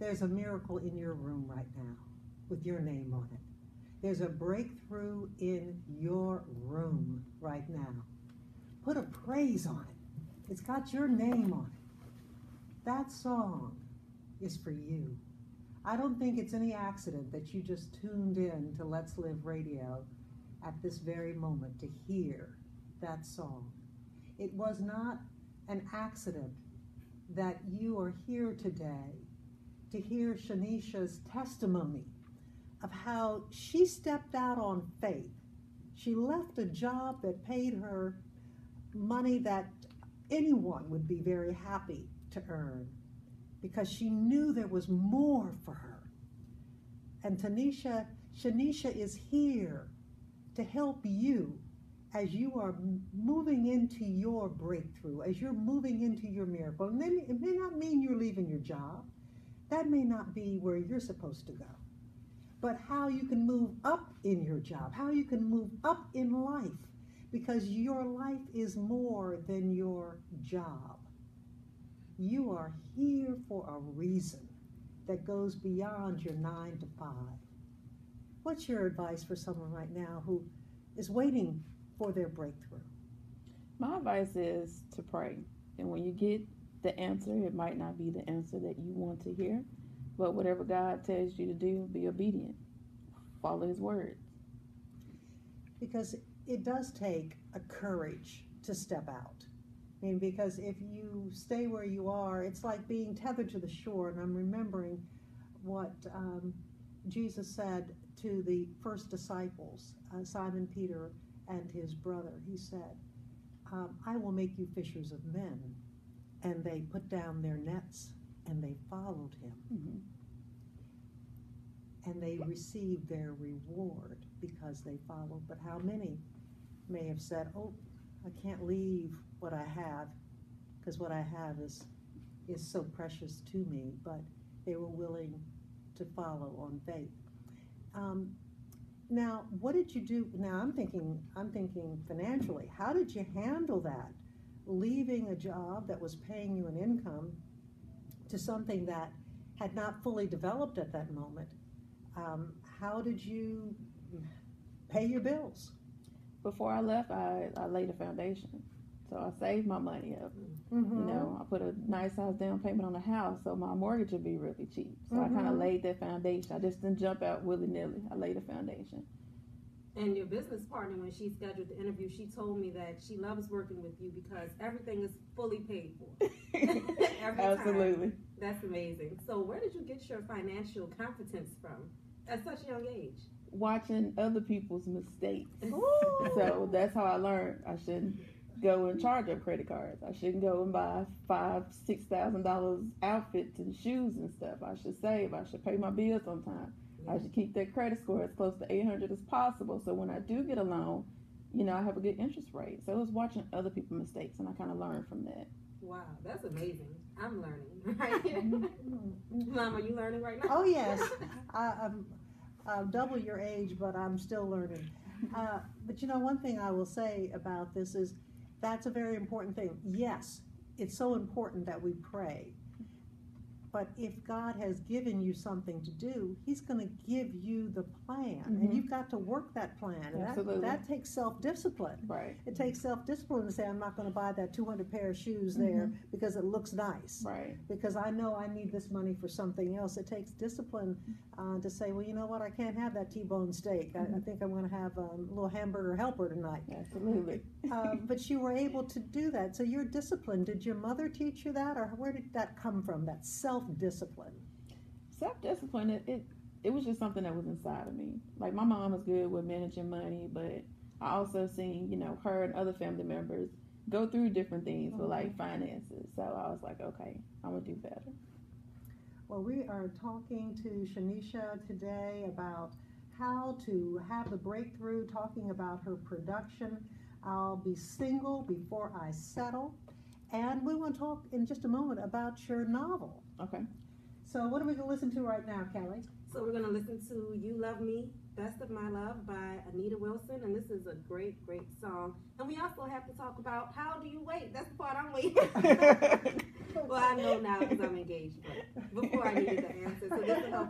there's a miracle in your room right now with your name on it. There's a breakthrough in your room right now. Put a praise on it. It's got your name on it. That song is for you. I don't think it's any accident that you just tuned in to Let's Live Radio at this very moment to hear that song. It was not an accident that you are here today to hear Shaneisha's testimony of how she stepped out on faith. She left a job that paid her money that anyone would be very happy to earn because she knew there was more for her. And Shaneisha is here to help you as you are moving into your breakthrough, as you're moving into your miracle. And it may not mean you're leaving your job. That may not be where you're supposed to go. But how you can move up in your job, how you can move up in life, because your life is more than your job. You are here for a reason that goes beyond your 9 to 5. What's your advice for someone right now who is waiting for their breakthrough? My advice is to pray. And when you get the answer, it might not be the answer that you want to hear, but whatever God tells you to do, be obedient. Follow his words. Because it does take a courage to step out. I mean, because if you stay where you are, it's like being tethered to the shore. And I'm remembering what Jesus said to the first disciples, Simon Peter and his brother. He said, I will make you fishers of men. And they put down their nets and they followed him. Mm-hmm. And they received their reward because they followed. But how many may have said, oh, I can't leave what I have because what I have is so precious to me, but they were willing to follow on faith. Now, what did you do? Now, I'm thinking financially. How did you handle that? Leaving a job that was paying you an income to something that had not fully developed at that moment. How did you pay your bills? Before I left, I laid a foundation. So I saved my money up. Mm-hmm. You know, I put a nice house down payment on a house, so my mortgage would be really cheap. So I kind of laid that foundation. I just didn't jump out willy-nilly. I laid a foundation. And your business partner, when she scheduled the interview, she told me that she loves working with you because everything is fully paid for. Every Absolutely. time. That's amazing. So where did you get your financial competence from at such a young age? Watching other people's mistakes. Ooh. So that's how I learned I shouldn't go and charge up credit cards. I shouldn't go and buy $5,000-$6,000 outfits and shoes and stuff. I should save. I should pay my bills on time. I should keep that credit score as close to 800 as possible. So when I do get a loan, you know, I have a good interest rate. So it was watching other people's mistakes, and I kind of learned from that. Wow, that's amazing. I'm learning right here. Mom, are you learning right now? Oh, yes. I'm double your age, but I'm still learning. But you know, one thing I will say about this is that's a very important thing. Yes, it's so important that we pray. But if God has given you something to do, he's going to give you the plan. Mm-hmm. And you've got to work that plan. And that takes self-discipline. Right. It takes self-discipline to say, I'm not going to buy that 200 pair of shoes there because it looks nice. Right. Because I know I need this money for something else. It takes discipline to say, well, you know what, I can't have that T-bone steak. I think I'm going to have a little hamburger helper tonight. Absolutely. But you were able to do that. So you're disciplined. Did your mother teach you that, or where did that come from, that self-discipline? Self-discipline, it was just something that was inside of me. Like, my mom was good with managing money, but I also seen, you know, her and other family members go through different things with, like, finances. So I was like, okay, I'm going to do better. Well, we are talking to Shaneisha today about how to have the breakthrough, talking about her production, I'll Be Single Before I Settle. And we want to talk in just a moment about your novel. Okay. So what are we going to listen to right now, Kelly? So we're going to listen to You Love Me, Best of My Love by Anita Wilson. And this is a great, great song. And we also have to talk about how do you wait? That's the part I'm waiting. Well, I know now because I'm engaged, but before I needed the answer. So this will help